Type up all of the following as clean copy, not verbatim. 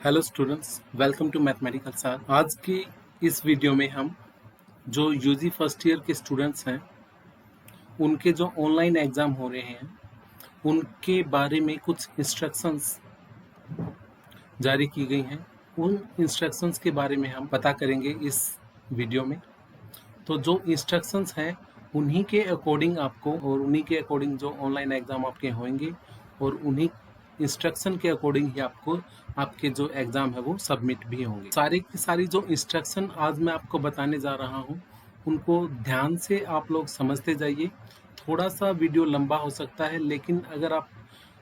Hello students, welcome to mathematical sir. आज की इस वीडियो में हम जो यूजी फर्स्ट ईयर के स्टूडेंट्स हैं उनके जो ऑनलाइन एग्ज़ाम हो रहे हैं उनके बारे में कुछ इंस्ट्रक्शंस जारी की गई हैं। उन इंस्ट्रक्शंस के बारे में हम पता करेंगे इस वीडियो में। तो जो इंस्ट्रक्शंस हैं उन्हीं के अकॉर्डिंग आपको और उन्हीं के अकॉर्डिंग जो ऑनलाइन एग्ज़ाम आपके होंगे और उन्हीं इंस्ट्रक्शन के अकॉर्डिंग ही आपको आपके जो एग्ज़ाम है वो सबमिट भी होंगे। सारी की सारी जो इंस्ट्रक्शन आज मैं आपको बताने जा रहा हूँ उनको ध्यान से आप लोग समझते जाइए। थोड़ा सा वीडियो लंबा हो सकता है, लेकिन अगर आप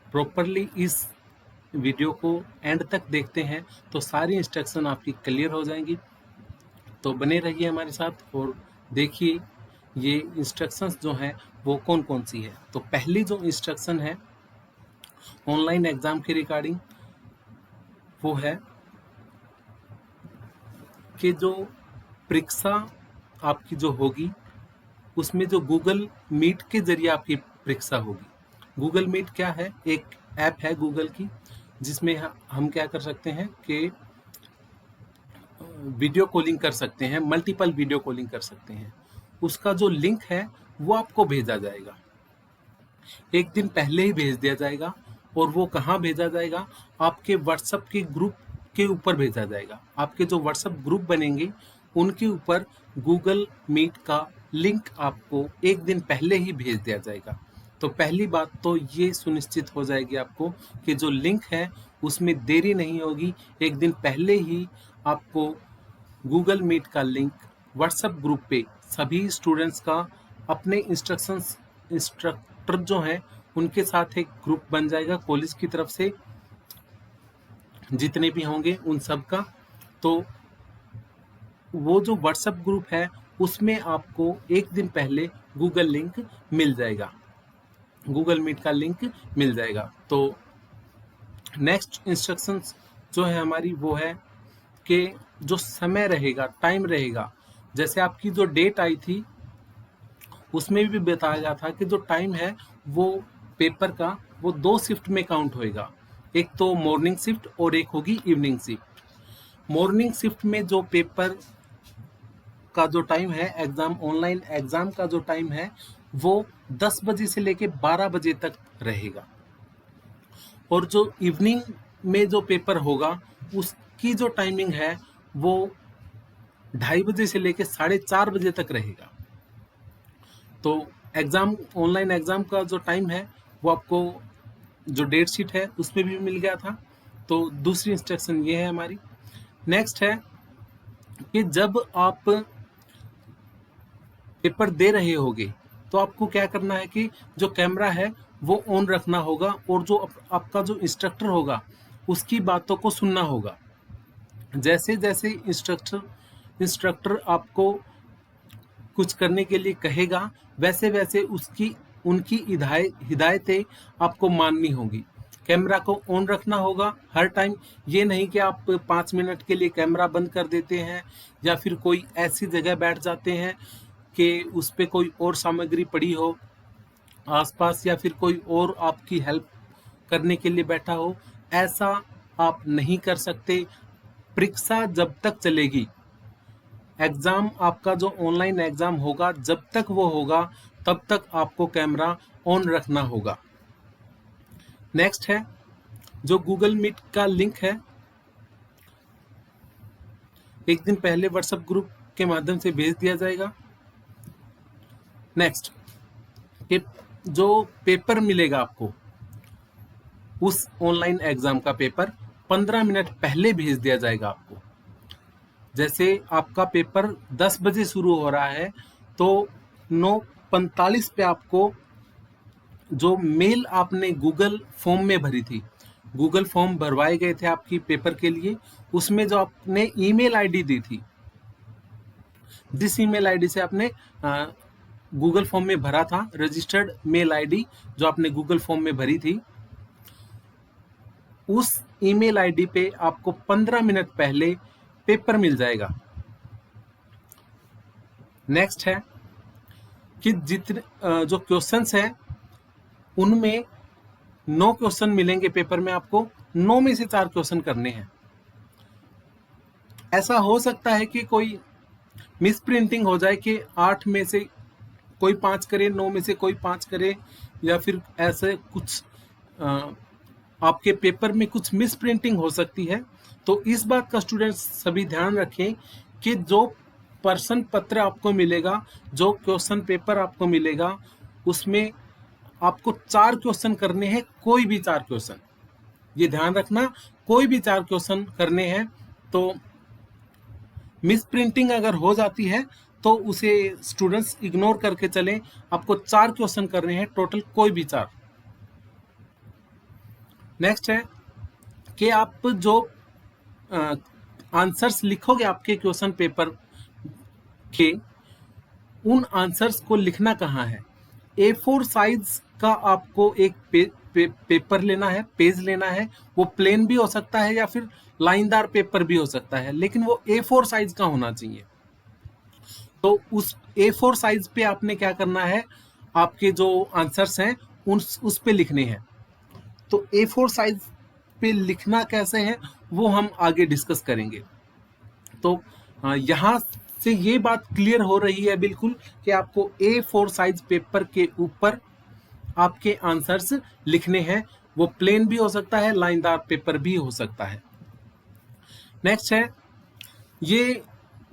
प्रॉपरली इस वीडियो को एंड तक देखते हैं तो सारी इंस्ट्रक्शन आपकी क्लियर हो जाएंगी। तो बने रहिए हमारे साथ और देखिए ये इंस्ट्रक्शंस जो हैं वो कौन कौन सी है। तो पहली जो इंस्ट्रक्शन है ऑनलाइन एग्ज़ाम के रिगार्डिंग वो है कि जो परीक्षा आपकी जो होगी उसमें जो गूगल मीट के जरिए आपकी परीक्षा होगी। गूगल मीट क्या है? एक ऐप है गूगल की जिसमें हम क्या कर सकते हैं कि वीडियो कॉलिंग कर सकते हैं, मल्टीपल वीडियो कॉलिंग कर सकते हैं। उसका जो लिंक है वो आपको भेजा जाएगा, एक दिन पहले ही भेज दिया जाएगा। और वो कहाँ भेजा जाएगा? आपके व्हाट्सएप के ग्रुप के ऊपर भेजा जाएगा। आपके जो व्हाट्सएप ग्रुप बनेंगे उनके ऊपर गूगल मीट का लिंक आपको एक दिन पहले ही भेज दिया जाएगा। तो पहली बात तो ये सुनिश्चित हो जाएगी आपको कि जो लिंक है उसमें देरी नहीं होगी, एक दिन पहले ही आपको गूगल मीट का लिंक व्हाट्सएप ग्रुप पे सभी स्टूडेंट्स का अपने इंस्ट्रक्टर जो हैं उनके साथ एक ग्रुप बन जाएगा कॉलेज की तरफ से, जितने भी होंगे उन सब का। तो वो जो व्हाट्सएप ग्रुप है उसमें आपको एक दिन पहले गूगल लिंक मिल जाएगा, गूगल मीट का लिंक मिल जाएगा। तो नेक्स्ट इंस्ट्रक्शंस जो है हमारी वो है कि जो समय रहेगा, टाइम रहेगा, जैसे आपकी जो डेट आई थी उसमें भी बताया गया था कि जो टाइम है वो पेपर का वो 2 शिफ्ट में काउंट होएगा। एक तो मॉर्निंग शिफ्ट और एक होगी इवनिंग शिफ्ट। मॉर्निंग शिफ्ट में जो पेपर का जो टाइम है, एग्जाम ऑनलाइन एग्जाम का जो टाइम है वो 10 बजे से लेके 12 बजे तक रहेगा। और जो इवनिंग में जो पेपर होगा उसकी जो टाइमिंग है वो 2:30 बजे से लेके 4:30 बजे तक रहेगा। तो एग्ज़ाम ऑनलाइन एग्ज़ाम का जो टाइम है वो आपको जो डेट शीट है उसमें भी मिल गया था। तो दूसरी इंस्ट्रक्शन ये है हमारी। नेक्स्ट है कि जब आप पेपर दे रहे होगे तो आपको क्या करना है कि जो कैमरा है वो ऑन रखना होगा और जो आपका जो इंस्ट्रक्टर होगा उसकी बातों को सुनना होगा। जैसे जैसे इंस्ट्रक्टर आपको कुछ करने के लिए कहेगा वैसे वैसे उनकी हिदायतें आपको माननी होगी। कैमरा को ऑन रखना होगा हर टाइम। ये नहीं कि आप 5 मिनट के लिए कैमरा बंद कर देते हैं या फिर कोई ऐसी जगह बैठ जाते हैं कि उस पर कोई और सामग्री पड़ी हो आसपास या फिर कोई और आपकी हेल्प करने के लिए बैठा हो। ऐसा आप नहीं कर सकते। परीक्षा जब तक चलेगी, एग्ज़ाम आपका जो ऑनलाइन एग्ज़ाम होगा जब तक वो होगा तब तक आपको कैमरा ऑन रखना होगा। नेक्स्ट है जो गूगल मीट का लिंक है एक दिन पहले व्हाट्सएप ग्रुप के माध्यम से भेज दिया जाएगा। नेक्स्ट कि जो पेपर मिलेगा आपको उस ऑनलाइन एग्ज़ाम का पेपर 15 मिनट पहले भेज दिया जाएगा आपको। जैसे आपका पेपर 10 बजे शुरू हो रहा है तो 9:45 पे आपको जो मेल आपने गूगल फॉर्म में भरी थी, गूगल फॉर्म भरवाए गए थे आपकी पेपर के लिए, उसमें जो आपने ईमेल आईडी दी थी, जिस ईमेल आईडी से आपने गूगल फॉर्म में भरा था, रजिस्टर्ड मेल आईडी जो आपने गूगल फॉर्म में भरी थी, उस ईमेल आईडी पे आपको 15 मिनट पहले पेपर मिल जाएगा। नेक्स्ट है कि जितने जो क्वेश्चंस हैं उनमें 9 क्वेश्चन मिलेंगे पेपर में, आपको 9 में से 4 क्वेश्चन करने हैं। ऐसा हो सकता है कि कोई मिस प्रिंटिंग हो जाए कि 8 में से कोई 5 करे, 9 में से कोई 5 करे, या फिर ऐसे कुछ आपके पेपर में कुछ मिस प्रिंटिंग हो सकती है। तो इस बात का स्टूडेंट्स सभी ध्यान रखें कि जो प्रश्न पत्र आपको मिलेगा, जो क्वेश्चन पेपर आपको मिलेगा, उसमें आपको 4 क्वेश्चन करने हैं, कोई भी 4 क्वेश्चन। ये ध्यान रखना, कोई भी 4 क्वेश्चन करने हैं। तो मिस प्रिंटिंग अगर हो जाती है तो उसे स्टूडेंट्स इग्नोर करके चलें। आपको 4 क्वेश्चन करने हैं टोटल, कोई भी 4। नेक्स्ट है कि आप जो आंसर्स लिखोगे आपके क्वेश्चन पेपर के, उन आंसर्स को लिखना कहाँ है। A4 साइज का आपको एक पेपर लेना है, पेज लेना है। वो प्लेन भी हो सकता है या फिर लाइनदार पेपर भी हो सकता है, लेकिन वो A4 साइज का होना चाहिए। तो उस A4 साइज पे आपने क्या करना है, आपके जो आंसर्स हैं उस पे लिखने हैं। तो A4 साइज पे लिखना कैसे है वो हम आगे डिस्कस करेंगे। तो यहाँ से ये बात क्लियर हो रही है बिल्कुल कि आपको A4 साइज पेपर के ऊपर आपके आंसर्स लिखने हैं। वो प्लेन भी हो सकता है, लाइनदार पेपर भी हो सकता है। नेक्स्ट है, ये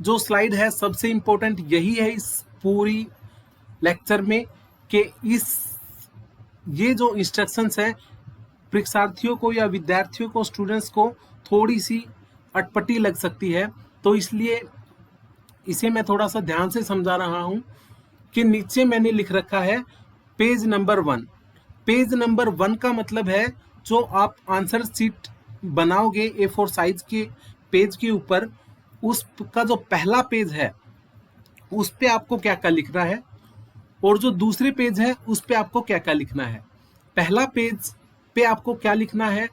जो स्लाइड है सबसे इंपॉर्टेंट यही है इस पूरी लेक्चर में, कि ये जो इंस्ट्रक्शंस है परीक्षार्थियों को या विद्यार्थियों को, स्टूडेंट्स को थोड़ी सी अटपटी लग सकती है। तो इसलिए इसे मैं थोड़ा सा ध्यान से समझा रहा हूं कि नीचे मैंने लिख रखा है पेज नंबर 1। पेज नंबर 1 का मतलब है जो आप आंसर शीट बनाओगे A4 साइज के पेज के ऊपर, उसका जो पहला पेज है उस पे आपको क्या क्या लिखना है, और जो दूसरे पेज है उस पे आपको क्या क्या लिखना है। पहला पेज पे आपको क्या लिखना है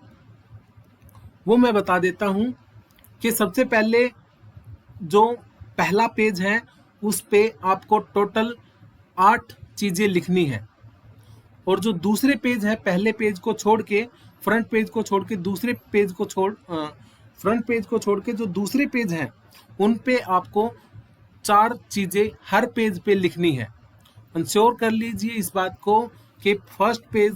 वो मैं बता देता हूं कि सबसे पहले जो पहला पेज है उस पे आपको टोटल 8 चीजें लिखनी है, और जो दूसरे पेज है, पहले पेज को छोड़ के, फ्रंट पेज को छोड़ के, दूसरे पेज को फ्रंट पेज को छोड़ के जो दूसरे पेज हैं उन पे आपको 4 चीजें हर पेज पे लिखनी है। इंश्योर कर लीजिए इस बात को कि फर्स्ट पेज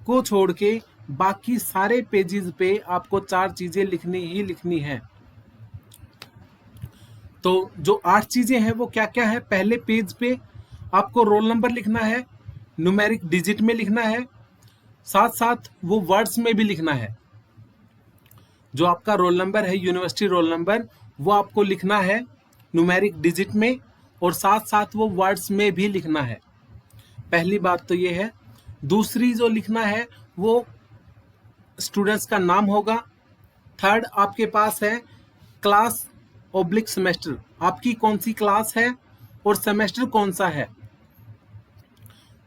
को छोड़ के बाकी सारे पेजेस पे आपको 4 चीजें लिखनी ही लिखनी है। तो जो 8 चीजें हैं वो क्या क्या है, पहले पेज पे आपको रोल नंबर लिखना है, न्यूमेरिक डिजिट में लिखना है, साथ साथ वो वर्ड्स में भी लिखना है। जो आपका रोल नंबर है, यूनिवर्सिटी रोल नंबर, वो आपको लिखना है न्यूमेरिक डिजिट में, और साथ साथ वो वर्ड्स में भी लिखना है। पहली बात तो ये है। दूसरी जो लिखना है वो स्टूडेंट्स का नाम होगा। थर्ड आपके पास है क्लास ऑब्लिक सेमेस्टर, आपकी कौन सी क्लास है और सेमेस्टर कौन सा है।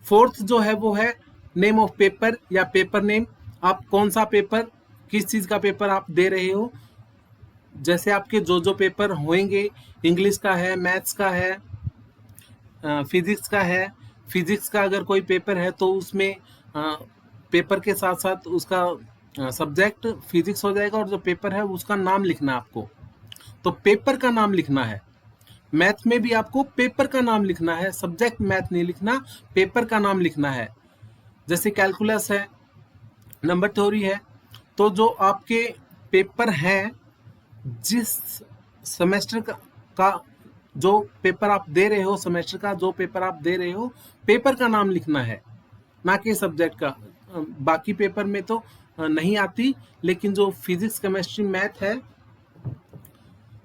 फोर्थ जो है वो है नेम ऑफ पेपर या पेपर नेम, आप कौन सा पेपर, किस चीज का पेपर आप दे रहे हो। जैसे आपके जो पेपर होंगे, इंग्लिश का है, मैथ्स का है, फिजिक्स का है। फिजिक्स का अगर कोई पेपर है तो उसमें पेपर के साथ साथ उसका सब्जेक्ट फिजिक्स हो जाएगा, और जो पेपर है उसका नाम लिखना है आपको। तो पेपर का नाम लिखना है। मैथ में भी आपको पेपर का नाम लिखना है, सब्जेक्ट मैथ नहीं लिखना, पेपर का नाम लिखना है। जैसे कैलकुलस है, नंबर थ्योरी है। तो जो आपके पेपर हैं, जिस सेमेस्टर का जो पेपर आप दे रहे हो, सेमेस्टर का जो पेपर आप दे रहे हो, पेपर का नाम लिखना है, ना कि सब्जेक्ट का। बाकी पेपर में तो नहीं आती, लेकिन जो फिजिक्स, केमिस्ट्री, मैथ है,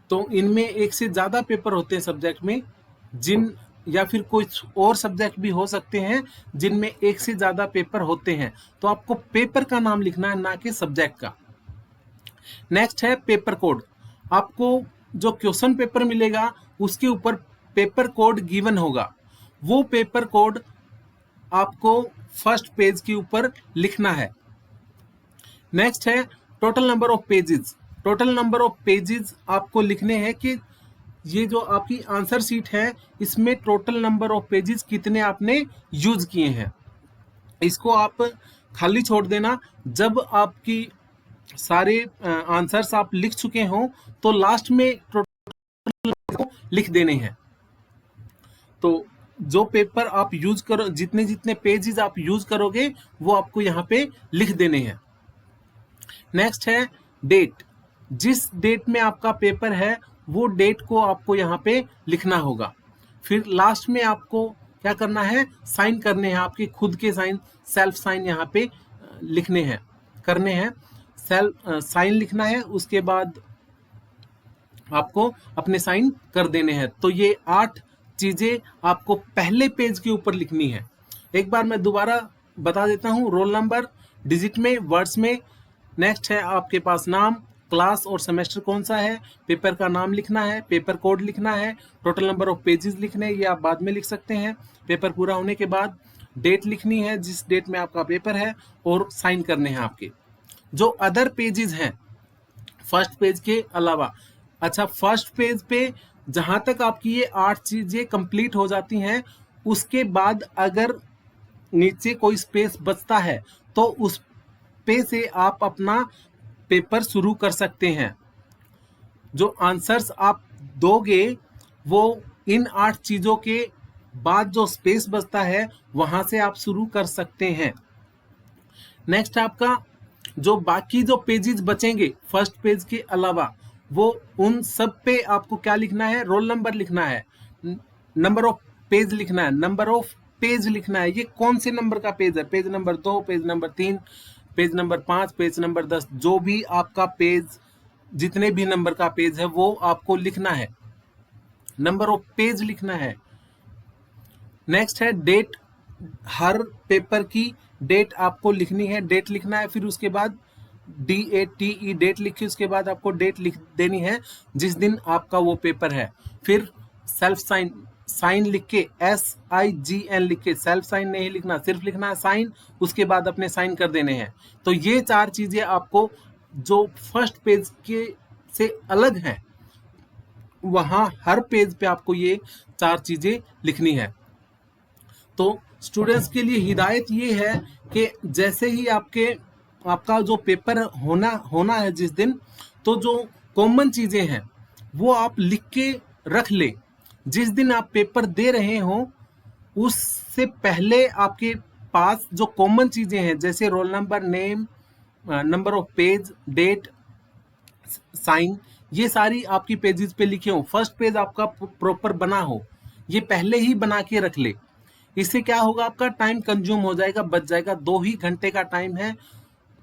तो इनमें एक से ज्यादा पेपर होते हैं सब्जेक्ट में, जिन या फिर कुछ और सब्जेक्ट भी हो सकते हैं जिनमें एक से ज्यादा पेपर होते हैं। तो आपको पेपर का नाम लिखना है, ना कि सब्जेक्ट का। नेक्स्ट है पेपर कोड। आपको जो क्वेश्चन पेपर मिलेगा उसके ऊपर पेपर कोड गिवन होगा, वो पेपर कोड आपको फर्स्ट पेज के ऊपर लिखना है। नेक्स्ट है total number of pages. Total number of pages आपको लिखने हैं कि ये जो आपकी आंसर शीट है इसमें टोटल नंबर ऑफ पेजेस कितने आपने यूज किए हैं। इसको आप खाली छोड़ देना। जब आपकी सारे आंसर्स आप लिख चुके हो तो लास्ट में टोटल लिख देने हैं। तो जो पेपर आप यूज करो, जितने जितने पेजेस आप यूज करोगे वो आपको यहाँ पे लिख देने हैं। नेक्स्ट है डेट। जिस डेट में आपका पेपर है वो डेट को आपको यहाँ पे लिखना होगा। फिर लास्ट में आपको क्या करना है, साइन करने हैं, आपके खुद के साइन, सेल्फ साइन यहाँ पे लिखने हैं, करने हैं। सेल्फ साइन लिखना है, उसके बाद आपको अपने साइन कर देने हैं। तो ये 8 चीजें आपको पहले पेज के ऊपर लिखनी है। एक बार मैं दोबारा बता देता हूँ। रोल नंबर डिजिट में, वर्ड्स में। नेक्स्ट है आपके पास नाम, क्लास और सेमेस्टर कौन सा है, पेपर का नाम लिखना है, पेपर कोड लिखना है, टोटल नंबर ऑफ पेजेस लिखने हैं, ये आप बाद में लिख सकते हैं। पेपर पूरा होने के बाद डेट लिखनी है, जिस डेट में आपका पेपर है, और साइन करने हैं आपके। जो अदर पेजेस हैं फर्स्ट पेज के अलावा, अच्छा फर्स्ट पेज पे जहां तक आपकी ये 8 चीजें कंप्लीट हो जाती हैं, उसके बाद अगर नीचे कोई स्पेस बचता है तो उस पे से आप अपना पेपर शुरू कर सकते हैं। जो आंसर्स आप दोगे वो इन 8 चीजों के बाद जो स्पेस बचता है वहां से आप शुरू कर सकते हैं। नेक्स्ट आपका जो बाकी जो पेजेस बचेंगे फर्स्ट पेज के अलावा, वो उन सब पे आपको क्या लिखना है, रोल नंबर लिखना है, नंबर ऑफ पेज लिखना है, नंबर ऑफ पेज लिखना है, ये कौन से नंबर का पेज है, page number 2, page number 3, page number 5, page number 10, जो भी आपका पेज, जितने भी नंबर का पेज है वो आपको लिखना है, नंबर ऑफ पेज लिखना है। नेक्स्ट है डेट। हर पेपर की डेट आपको लिखनी है, डेट लिखना है। फिर उसके बाद DATE डेट लिखी, उसके बाद आपको डेट लिख देनी है जिस दिन आपका वो पेपर है। फिर सेल्फ साइन, साइन लिख के SIGN लिख के, सेल्फ साइन नहीं लिखना, सिर्फ लिखना है साइन, उसके बाद अपने साइन कर देने हैं। तो ये 4 चीजें आपको जो फर्स्ट पेज के से अलग हैं, वहां हर पेज पे आपको ये 4 चीजें लिखनी है। तो स्टूडेंट्स के लिए हिदायत ये है कि जैसे ही आपका जो पेपर होना है जिस दिन, तो जो कॉमन चीजें हैं वो आप लिख के रख ले। जिस दिन आप पेपर दे रहे हो उससे पहले आपके पास जो कॉमन चीजें हैं, जैसे roll number, name, number of page, date, sign, ये सारी आपकी पेजेस पे लिखे हो, फर्स्ट पेज आपका प्रॉपर बना हो, ये पहले ही बना के रख ले। इससे क्या होगा, आपका टाइम कंज्यूम हो जाएगा, बच जाएगा, 2 ही घंटे का टाइम है।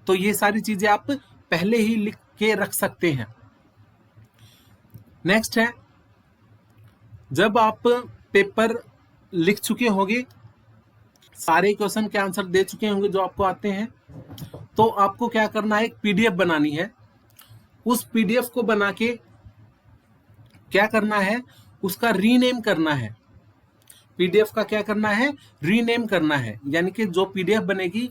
तो ये सारी चीजें आप पहले ही लिख के रख सकते हैं। नेक्स्ट है, जब आप पेपर लिख चुके होंगे, सारे क्वेश्चन के आंसर दे चुके होंगे जो आपको आते हैं, तो आपको क्या करना है, एक PDF बनानी है। उस PDF को बना के क्या करना है, उसका रीनेम करना है। PDF का क्या करना है, रीनेम करना है। यानी कि जो PDF बनेगी,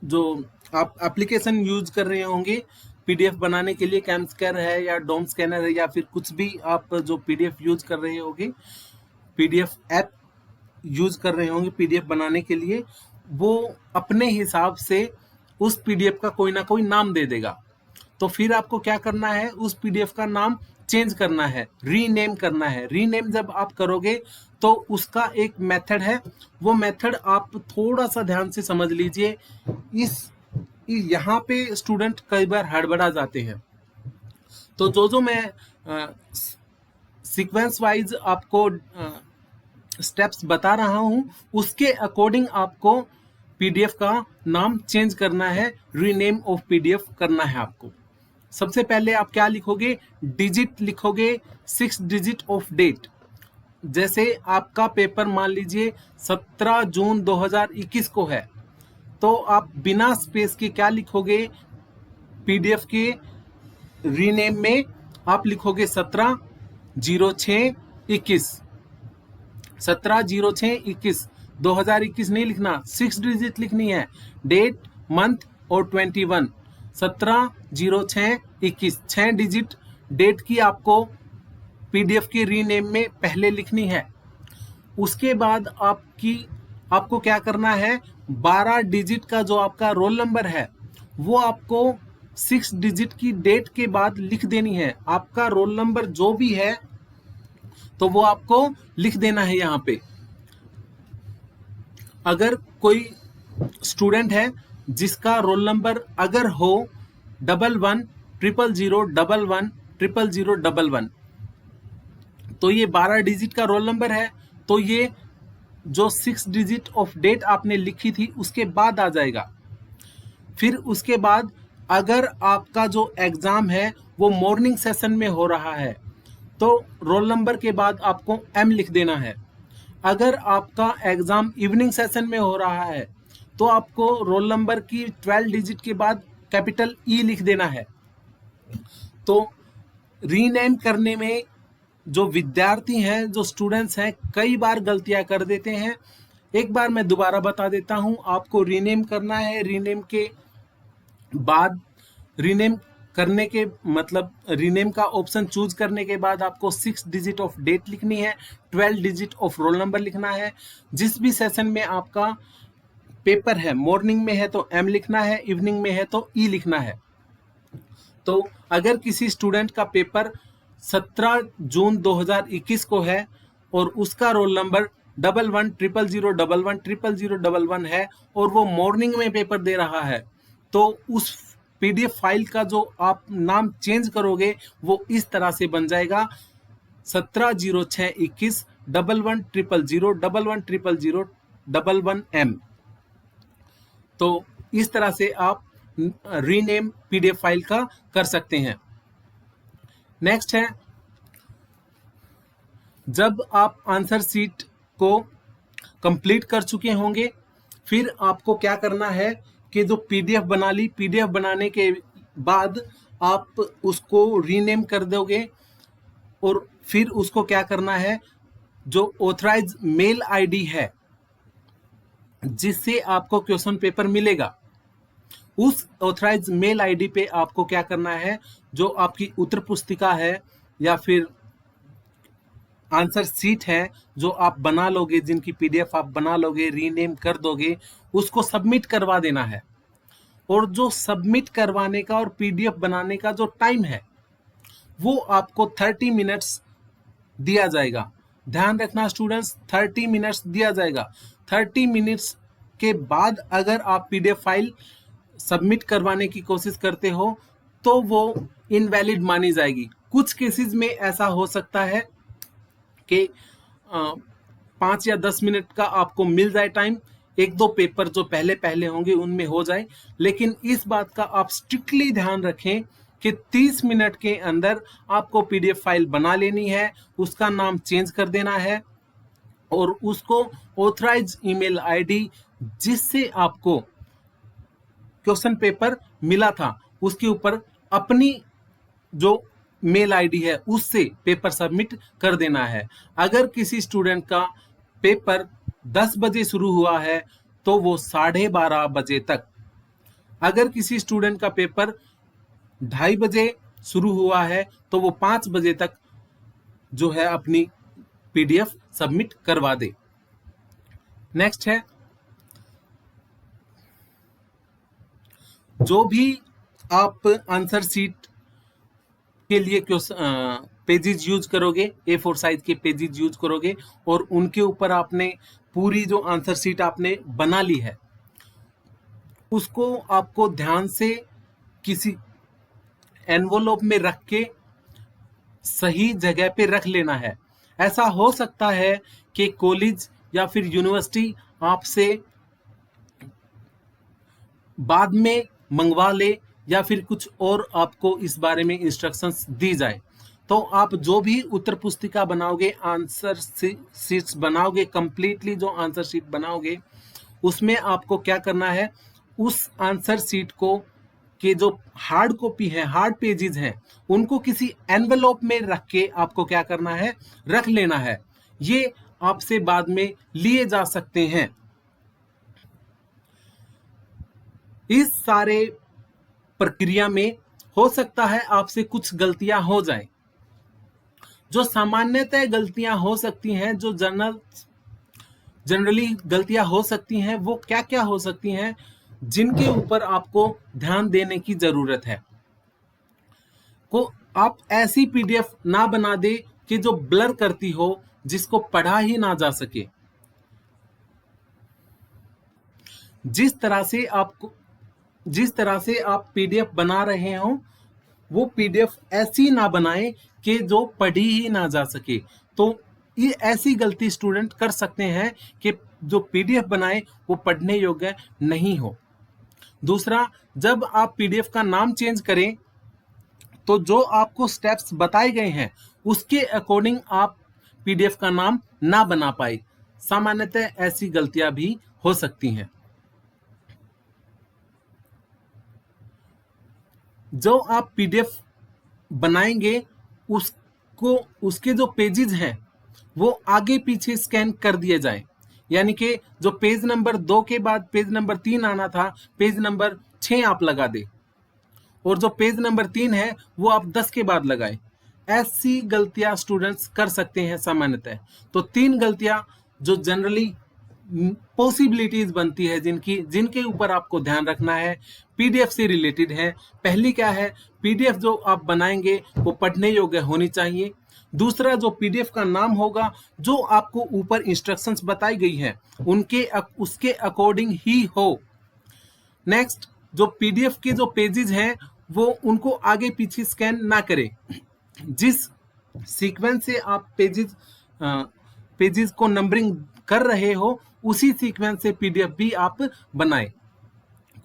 जो आप एप्लीकेशन यूज कर रहे होंगे PDF बनाने के लिए, कैमस्कैनर है या डोम स्कैनर है या फिर कुछ भी आप जो PDF यूज कर रहे होंगे, PDF ऐप यूज कर रहे होंगे PDF बनाने के लिए, वो अपने हिसाब से उस PDF का कोई ना कोई नाम दे देगा। तो फिर आपको क्या करना है, उस PDF का नाम चेंज करना है, रीनेम करना है। रीनेम जब आप करोगे तो उसका एक मेथड है, वो मेथड आप थोड़ा सा ध्यान से समझ लीजिए। यहाँ पे स्टूडेंट कई बार हड़बड़ा जाते हैं। तो जो मैं सीक्वेंस वाइज आपको स्टेप्स बता रहा हूं, उसके अकॉर्डिंग आपको PDF का नाम चेंज करना है, रीनेम ऑफ PDF करना है आपको। सबसे पहले आप क्या लिखोगे, डिजिट लिखोगे, 6 डिजिट ऑफ डेट। जैसे आपका पेपर मान लीजिए 17 जून 2021 को है, तो आप बिना स्पेस के क्या लिखोगे, PDF के रीनेम में आप लिखोगे 17/06/21। 17/06/21, 2021 नहीं लिखना, 6 डिजिट लिखनी है, डेट, मंथ और 21। 17/06/21, 6 डिजिट डेट की आपको PDF के रीनेम में पहले लिखनी है। उसके बाद आपको क्या करना है, 12 डिजिट का जो आपका रोल नंबर है वो आपको 6 डिजिट की डेट के बाद लिख देनी है। आपका रोल नंबर जो भी है तो वो आपको लिख देना है यहाँ पे। अगर कोई स्टूडेंट है जिसका रोल नंबर अगर हो 111001110011, तो ये 12 डिजिट का रोल नंबर है, तो ये जो 6 डिजिट ऑफ डेट आपने लिखी थी उसके बाद आ जाएगा। फिर उसके बाद अगर आपका जो एग्जाम है वो मॉर्निंग सेशन में हो रहा है तो रोल नंबर के बाद आपको एम लिख देना है। अगर आपका एग्जाम इवनिंग सेशन में हो रहा है तो आपको रोल नंबर की 12 डिजिट के बाद कैपिटल ई लिख देना है। तो रीनेम करने में जो विद्यार्थी हैं, जो स्टूडेंट्स हैं, कई बार गलतियां कर देते हैं। एक बार मैं दोबारा बता देता हूं, आपको रीनेम करना है। रीनेम के बाद रीनेम करने के मतलब रीनेम का ऑप्शन चूज करने के बाद आपको 6 डिजिट ऑफ डेट लिखनी है, 12 डिजिट ऑफ रोल नंबर लिखना है। जिस भी सेशन में आपका पेपर है, मॉर्निंग में है तो एम लिखना है, इवनिंग में है तो ई लिखना है। तो अगर किसी स्टूडेंट का पेपर 17 जून 2021 को है और उसका रोल नंबर 111001110011 है और वो मॉर्निंग में पेपर दे रहा है, तो उस पीडीएफ फाइल का जो आप नाम चेंज करोगे वो इस तरह से बन जाएगा 17/06/21 110001110011M। तो इस तरह से आप रीनेम पीडीएफ फाइल का कर सकते हैं। नेक्स्ट है, जब आप आंसर शीट को कंप्लीट कर चुके होंगे फिर आपको क्या करना है कि जो पीडीएफ बना ली, पीडीएफ बनाने के बाद आप उसको रीनेम कर दोगे और फिर उसको क्या करना है, जो ऑथराइज मेल आईडी है जिससे आपको क्वेश्चन पेपर मिलेगा, उस ऑथराइज मेल आईडी पे आपको क्या करना है, जो आपकी उत्तर पुस्तिका है या फिर आंसर सीट है जो आप बना लोगे, जिनकी पीडीएफ आप बना लोगे, रीनेम कर दोगे, उसको सबमिट करवा देना है। और जो सबमिट करवाने का और पीडीएफ बनाने का जो टाइम है वो आपको 30 मिनट्स दिया जाएगा। ध्यान रखना स्टूडेंट्स, 30 मिनट्स दिया जाएगा। 30 मिनट्स के बाद अगर आप पीडीएफ फाइल सबमिट करवाने की कोशिश करते हो तो वो इनवैलिड मानी जाएगी। कुछ केसेस में ऐसा हो सकता है कि 5 या 10 मिनट का आपको मिल जाए टाइम, एक दो पेपर जो पहले पहले होंगे उनमें हो जाए, लेकिन इस बात का आप स्ट्रिक्टली ध्यान रखें कि 30 मिनट के अंदर आपको पीडीएफ फाइल बना लेनी है, उसका नाम चेंज कर देना है और उसको ऑथराइज ईमेल आईडी जिससे आपको क्वेश्चन पेपर मिला था उसके ऊपर अपनी जो मेल आईडी है उससे पेपर सबमिट कर देना है। अगर किसी स्टूडेंट का पेपर 10 बजे शुरू हुआ है तो वो 12:30 बजे तक, अगर किसी स्टूडेंट का पेपर 2:30 बजे शुरू हुआ है तो वो 5 बजे तक जो है अपनी पीडीएफ सबमिट करवा दे। नेक्स्ट है, जो भी आप आंसर शीट के लिए पेजेस यूज करोगे, A4 साइज के पेजेस यूज करोगे और उनके ऊपर आपने पूरी जो आंसर शीट आपने बना ली है उसको आपको ध्यान से किसी एनवलप में रख के सही जगह पे रख लेना है। ऐसा हो सकता है कि कॉलेज या फिर यूनिवर्सिटी आपसे बाद में मंगवा ले या फिर कुछ और आपको इस बारे में इंस्ट्रक्शंस दी जाए। तो आप जो भी उत्तर पुस्तिका बनाओगे, आंसर शीट्स बनाओगे, कंप्लीटली जो आंसर शीट बनाओगे उसमें आपको क्या करना है, उस आंसर शीट को के जो हार्ड कॉपी है, हार्ड पेजेस हैं, उनको किसी एनवेलप में रख के आपको क्या करना है, रख लेना है। ये आपसे बाद में लिए जा सकते हैं। इस सारे प्रक्रिया में हो सकता है आपसे कुछ गलतियां हो जाएं। जो सामान्यतः गलतियां हो सकती हैं, जो जनरली गलतियां हो सकती हैं, वो क्या क्या हो सकती हैं जिनके ऊपर आपको ध्यान देने की जरूरत है। को आप ऐसी पीडीएफ ना बना दे कि जो ब्लर करती हो, जिसको पढ़ा ही ना जा सके। जिस तरह से आप पीडीएफ बना रहे हो, वो पीडीएफ ऐसी ना बनाए कि जो पढ़ी ही ना जा सके। तो ये ऐसी गलती स्टूडेंट कर सकते हैं कि जो पीडीएफ बनाए वो पढ़ने योग्य नहीं हो। दूसरा, जब आप पीडीएफ का नाम चेंज करें तो जो आपको स्टेप्स बताए गए हैं उसके अकॉर्डिंग आप पीडीएफ का नाम ना बना पाए। सामान्यतः ऐसी गलतियां भी हो सकती हैं। जो आप पीडीएफ बनाएंगे उसके जो पेजेस हैं वो आगे पीछे स्कैन कर दिए जाए। यानी कि जो पेज नंबर 2 के बाद पेज नंबर 3 आना था, पेज नंबर 6 आप लगा दे, और जो पेज नंबर 3 है वो आप 10 के बाद लगाए। ऐसी गलतियां स्टूडेंट्स कर सकते हैं सामान्यतः। तो 3 गलतियां जो जनरली पॉसिबिलिटीज बनती है जिनके ऊपर आपको ध्यान रखना है, पीडीएफ से रिलेटेड है। पहली क्या है, पीडीएफ जो आप बनाएंगे वो पढ़ने योग्य होनी चाहिए। दूसरा, जो पीडीएफ का नाम होगा, जो आपको ऊपर इंस्ट्रक्शंस बताई गई है उसके अकॉर्डिंग ही हो। नेक्स्ट, जो पीडीएफ के जो पेजेस हैं वो उनको आगे पीछे स्कैन ना करें। जिस सीक्वेंस से आप पेजेस को नंबरिंग कर रहे हो उसी सीक्वेंस से पीडीएफ भी आप बनाएं।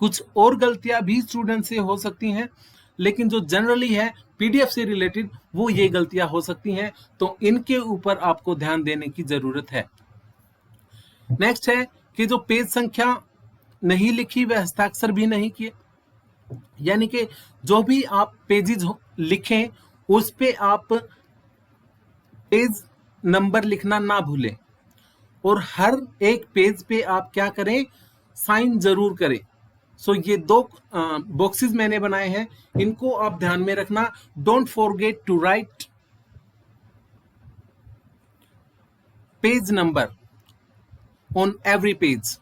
कुछ और गलतियां भी स्टूडेंट से हो सकती हैं, लेकिन जो जनरली है पीडीएफ से रिलेटेड वो ये गलतियां हो सकती हैं, तो इनके ऊपर आपको ध्यान देने की जरूरत है। नेक्स्ट है कि जो पेज संख्या नहीं लिखी व हस्ताक्षर भी नहीं किए। यानी कि जो भी आप पेजेस लिखें उस पे आप पेज नंबर लिखना ना भूलें, और हर एक पेज पे आप क्या करें, साइन जरूर करें। सो ये 2 बॉक्सेस मैंने बनाए हैं, इनको आप ध्यान में रखना। Don't forget to write page number on every page.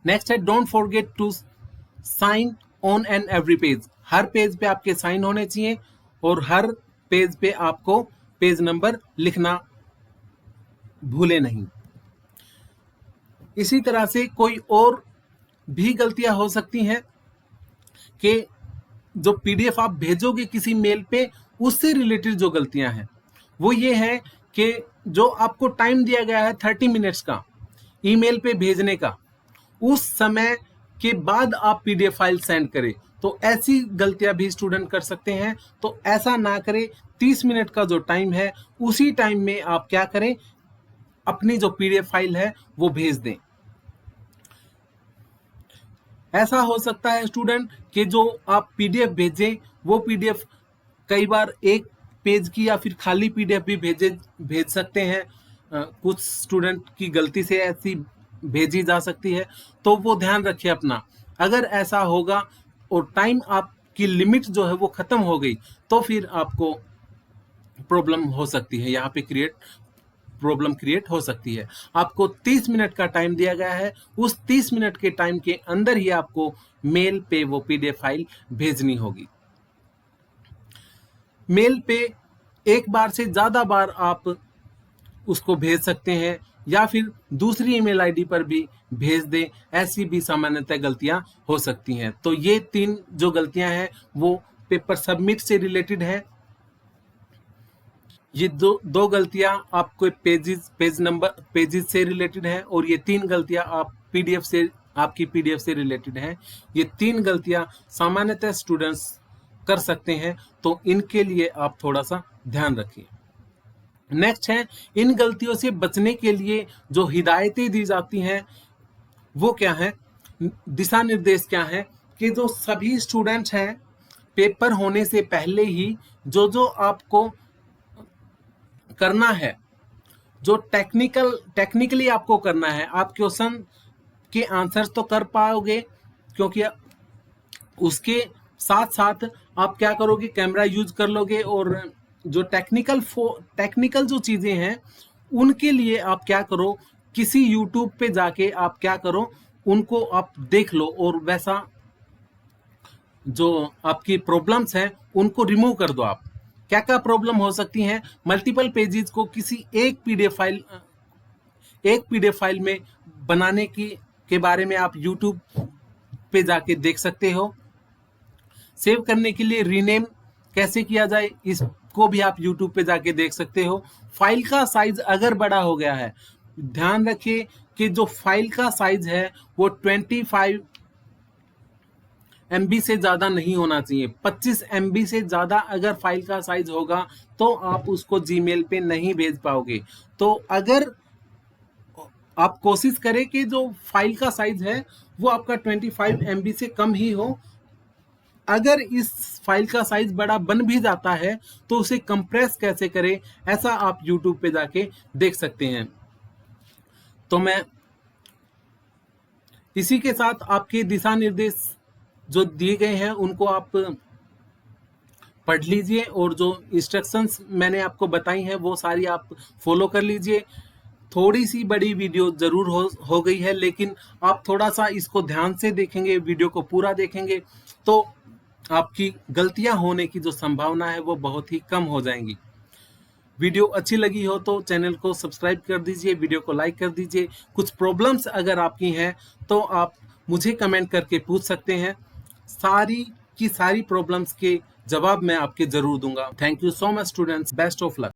Next है, don't forget to sign on and every page. हर पेज पे आपके साइन होने चाहिए और हर पेज पे आपको पेज नंबर लिखना भूले नहीं। इसी तरह से कोई और भी गलतियां हो सकती हैं कि जो पीडीएफ आप भेजोगे किसी मेल पे, उससे रिलेटेड जो गलतियां हैं वो ये है कि जो आपको टाइम दिया गया है 30 मिनट्स का ईमेल पे भेजने का, उस समय के बाद आप पीडीएफ फाइल सेंड करें। तो ऐसी गलतियां भी स्टूडेंट कर सकते हैं, तो ऐसा ना करें। 30 मिनट का जो टाइम है उसी टाइम में आप क्या करें, अपनी जो पीडीएफ फाइल है वो भेज दें। ऐसा हो सकता है स्टूडेंट कि जो आप पीडीएफ भेजें वो पीडीएफ कई बार एक पेज की या फिर खाली पीडीएफ भी भेज सकते हैं। कुछ स्टूडेंट की गलती से ऐसी भेजी जा सकती है, तो वो ध्यान रखिए अपना। अगर ऐसा होगा और टाइम आपकी लिमिट जो है वो खत्म हो गई, तो फिर आपको प्रॉब्लम हो सकती है, यहाँ पे प्रॉब्लम क्रिएट हो सकती है। आपको 30 मिनट का टाइम दिया गया है, उस 30 मिनट के टाइम के अंदर ही आपको मेल पे वो पीडीएफ फाइल भेजनी होगी। मेल पे एक बार से ज्यादा बार आप उसको भेज सकते हैं, या फिर दूसरी ईमेल आईडी पर भी भेज दें। ऐसी भी सामान्यतः गलतियां हो सकती हैं। तो ये 3 जो गलतियां हैं वो पेपर सबमिट से रिलेटेड है। ये दो गलतियां आपको पेजेस से रिलेटेड है, और ये 3 गलतियां आपकी पीडीएफ से रिलेटेड है। ये 3 गलतियां सामान्यतः स्टूडेंट्स कर सकते हैं, तो इनके लिए आप थोड़ा सा ध्यान रखिए। नेक्स्ट है, इन गलतियों से बचने के लिए जो हिदायतें दी जाती हैं वो क्या है, दिशा निर्देश क्या है, कि जो सभी स्टूडेंट्स हैं पेपर होने से पहले ही जो आपको करना है, जो टेक्निकली आपको करना है, आप क्वेश्चन के आंसर्स तो कर पाओगे, क्योंकि उसके साथ साथ आप क्या करोगे, कैमरा यूज कर लोगे, और जो टेक्निकल जो चीजें हैं उनके लिए आप क्या करो, किसी यूट्यूब पे जाके आप क्या करो, उनको आप देख लो और वैसा जो आपकी प्रॉब्लम्स हैं उनको रिमूव कर दो आप। क्या क्या प्रॉब्लम हो सकती हैं? मल्टीपल पेजेस को किसी एक पीडीएफ फाइल में बनाने के बारे में आप यूट्यूब पे जाके देख सकते हो। सेव करने के लिए रीनेम कैसे किया जाए, इसको भी आप यूट्यूब पे जाके देख सकते हो। फाइल का साइज अगर बड़ा हो गया है, ध्यान रखिए कि जो फाइल का साइज है वो 25 MB से ज्यादा नहीं होना चाहिए। 25 MB से ज्यादा अगर फाइल का साइज होगा तो आप उसको जीमेल पे नहीं भेज पाओगे। तो अगर आप कोशिश करें कि जो फाइल का साइज है वो आपका 25 MB से कम ही हो। अगर इस फाइल का साइज बड़ा बन भी जाता है तो उसे कंप्रेस कैसे करें, ऐसा आप YouTube पे जाके देख सकते हैं। तो मैं इसी के साथ आपके दिशा निर्देश जो दिए गए हैं उनको आप पढ़ लीजिए, और जो इंस्ट्रक्शंस मैंने आपको बताई हैं वो सारी आप फॉलो कर लीजिए। थोड़ी सी बड़ी वीडियो जरूर हो गई है, लेकिन आप थोड़ा सा इसको ध्यान से देखेंगे, वीडियो को पूरा देखेंगे तो आपकी गलतियां होने की जो संभावना है वो बहुत ही कम हो जाएंगी। वीडियो अच्छी लगी हो तो चैनल को सब्सक्राइब कर दीजिए, वीडियो को लाइक कर दीजिए। कुछ प्रॉब्लम्स अगर आपकी हैं तो आप मुझे कमेंट करके पूछ सकते हैं। सारी की सारी प्रॉब्लम्स के जवाब मैं आपके जरूर दूंगा। Thank you so much students, best of luck.